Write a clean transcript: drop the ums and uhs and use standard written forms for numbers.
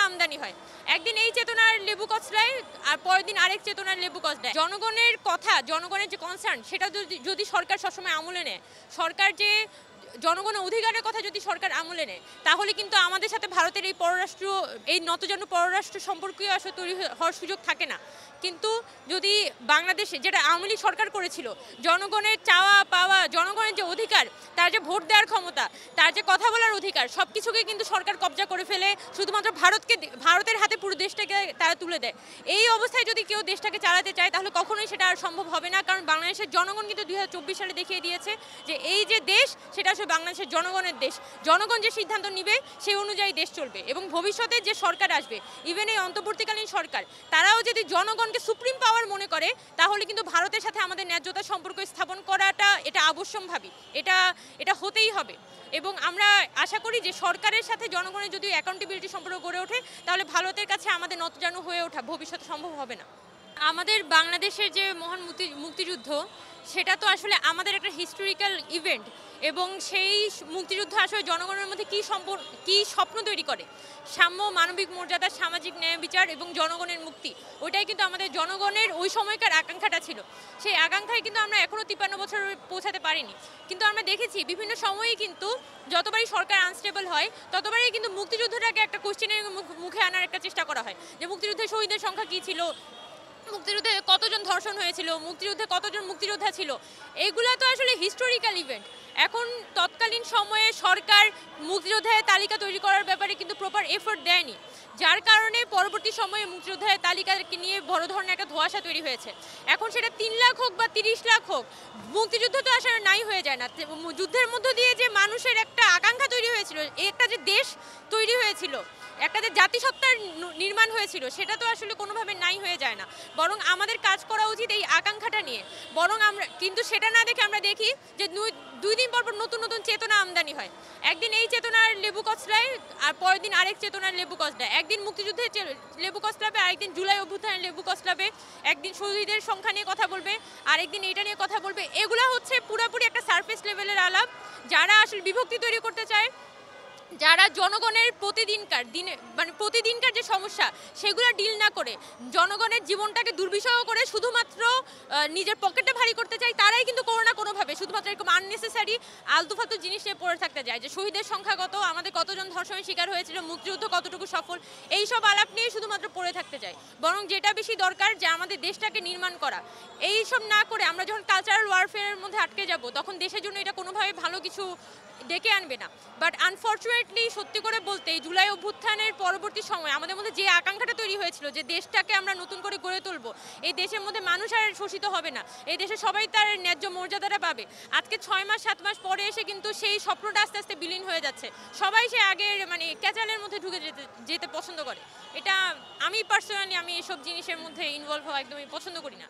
আমদানি হয়। একদিন এই চেতনার লেবু কচলায় আর পরের দিন আরেক চেতনার লেবু কচলায়। জনগণের কথা, জনগণের যে কনসার্ন সেটা যদি সরকার সবসময় আমলে নেয়, সরকার যে জনগণের অধিকারের কথা যদি সরকার আমলে নেয়, তাহলে কিন্তু আমাদের সাথে ভারতের এই নতজানু পররাষ্ট্র সম্পর্কীয় আসলে তৈরি হওয়ার সুযোগ থাকে না। কিন্তু যদি বাংলাদেশে যেটা আওয়ামী লীগ সরকার করেছিল, জনগণের চাওয়া পাওয়া, জনগণের যে অধিকার, তার যে ভোট দেওয়ার ক্ষমতা, তার যে কথা বলার অধিকার, সব কিছুকে কিন্তু সরকার কবজা করে ফেলে শুধুমাত্র ভারতের হাতে পুরো দেশটাকে তারা তুলে দেয়। এই অবস্থায় যদি কেউ দেশটাকে চালাতে চায়, তাহলে কখনোই সেটা আর সম্ভব হবে না। কারণ বাংলাদেশের জনগণ কিন্তু 2024 সালে দেখিয়ে দিয়েছে যে এই যে দেশ, সেটা আসলে বাংলাদেশের জনগণের দেশ। জনগণ যে সিদ্ধান্ত নিবে সেই অনুযায়ী দেশ চলবে। এবং ভবিষ্যতে যে সরকার আসবে, ইভেন এই অন্তর্বর্তীকালীন সরকার, তারাও যদি জনগণকে সুপ্রিম পাওয়ার মনে করে, তাহলে কিন্তু ভারতের সাথে আমাদের ন্যায্যতার সম্পর্ক স্থাপন করাটা এটা আবশ্যকভাবী, এটা হতেই হবে। এবং আমরা আশা করি যে সরকারের সাথে জনগণের যদি অ্যাকাউন্টেবিলিটি সম্পর্ক গড়ে ওঠে, তাহলে ভারতের কাছে আমাদের নতজানু হয়ে ওঠা ভবিষ্যতে সম্ভব হবে না। আমাদের বাংলাদেশের যে মহান মুক্তিযুদ্ধ, সেটা তো আসলে আমাদের একটা হিস্টোরিক্যাল ইভেন্ট। এবং সেই মুক্তিযুদ্ধ আসলে জনগণের মধ্যে কী স্বপ্ন তৈরি করে, সাম্য, মানবিক মর্যাদা, সামাজিক ন্যায় বিচার এবং জনগণের মুক্তি, ওইটাই কিন্তু আমাদের জনগণের ওই সময়কার আকাঙ্ক্ষাটা ছিল। সেই আকাঙ্ক্ষায় কিন্তু আমরা এখনও 53 বছর পৌঁছাতে পারিনি। কিন্তু আমরা দেখেছি বিভিন্ন সময়েই কিন্তু যতবারই সরকার আনস্টেবল হয়, ততবারই কিন্তু মুক্তিযুদ্ধটাকে একটা কোশ্চেনের মুখে আনার একটা চেষ্টা করা হয় যে মুক্তিযুদ্ধের শহীদের সংখ্যা কী ছিল, মুক্তিযুদ্ধে কতজন ধর্ষণ হয়েছিল, মুক্তিযুদ্ধে কতজন মুক্তিযোদ্ধা ছিল। এইগুলো তো আসলে হিস্টোরিক্যাল ইভেন্ট। এখন তৎকালীন সময়ে সরকার মুক্তিযোদ্ধাদের তালিকা তৈরি করার ব্যাপারে কিন্তু প্রপার এফোর্ট দেয়নি, যার কারণে পরবর্তী সময়ে মুক্তিযোদ্ধাদের তালিকাকে নিয়ে বড় ধরনের একটা ধোঁয়াশা তৈরি হয়েছে। এখন সেটা 3 লাখ হোক বা 30 লাখ হোক, মুক্তিযুদ্ধ তো আসলে নাই হয়ে যায় না। যুদ্ধের মধ্য দিয়ে যে মানুষের একটা আকাঙ্ক্ষা তৈরি হয়েছিল, একটা যে দেশ তৈরি হয়েছিল, একটা যে জাতিসত্তার নির্মাণ হয়েছিল, সেটা তো আসলে কোনোভাবে নাই হয়ে যায় না। বরং আমাদের কাজ করা উচিত এই আকাঙ্ক্ষাটা নিয়ে। বরং কিন্তু সেটা না দেখে আমরা দেখি যে 2 দিন পর নতুন নতুন চেতনা আমদানি হয়। একদিন এই চেতনার লেবু কচলায় আর পরের দিন আরেক চেতনার লেবু কচলায়। একদিন মুক্তিযুদ্ধের লেবু কচলাবে, আরেকদিন জুলাই অভ্যুত্থানের লেবু কচলাবে। একদিন শহীদের সংখ্যা নিয়ে কথা বলবে, আরেকদিন এইটা নিয়ে কথা বলবে। এগুলা হচ্ছে পুরোপুরি একটা সারফেস লেভেলের আলাপ। যারা আসলে বিভক্তি তৈরি করতে চায়, যারা জনগণের প্রতিদিনকার যে সমস্যা, সেগুলো ডিল না করে জনগণের জীবনটাকে দুর্বিষহ করে শুধুমাত্র নিজের পকেটে ভারী করতে চায়, তারাই কিন্তু কোনো না কোনোভাবে শুধুমাত্র এরকম আননেসেসারি আলতুফালতু জিনিস নিয়ে পড়ে থাকতে যায়। যে শহীদের সংখ্যা কত, আমাদের কতজন ধর্ষণের শিকার হয়েছিল, মুক্তিযুদ্ধ কতটুকু সফল, এইসব আলাপ নিয়ে শুধুমাত্র পড়ে থাকতে যায়। বরং যেটা বেশি দরকার, যে আমাদের দেশটাকে নির্মাণ করা। এইসব না করে আমরা যখন কালচারাল ওয়ারফেয়ারের মধ্যে আটকে যাব, তখন দেশের জন্য এটা কোনোভাবে ভালো কিছু ডেকে আনবে না। বাট আনফর্চুনেটলি, সত্যি করে বলতে, এই জুলাই অভ্যুত্থানের পরবর্তী সময় আমাদের মধ্যে যে আকাঙ্ক্ষাটা তৈরি হয়েছিল যে দেশটাকে আমরা নতুন করে গড়ে তুলবো, এই দেশের মধ্যে মানুষ আর শোষিত হবে না, এই দেশে সবাই তার ন্যায্য মর্যাদাটা পাবে, আজকে 6 মাস 7 মাস পরে এসে কিন্তু সেই স্বপ্নটা আস্তে আস্তে বিলীন হয়ে যাচ্ছে। সবাই সে আগের ক্যাচালের মধ্যে ঢুকে যেতে পছন্দ করে। এটা আমি পার্সোনালি এসব জিনিসের মধ্যে ইনভলভ হওয়া একদমই পছন্দ করি না।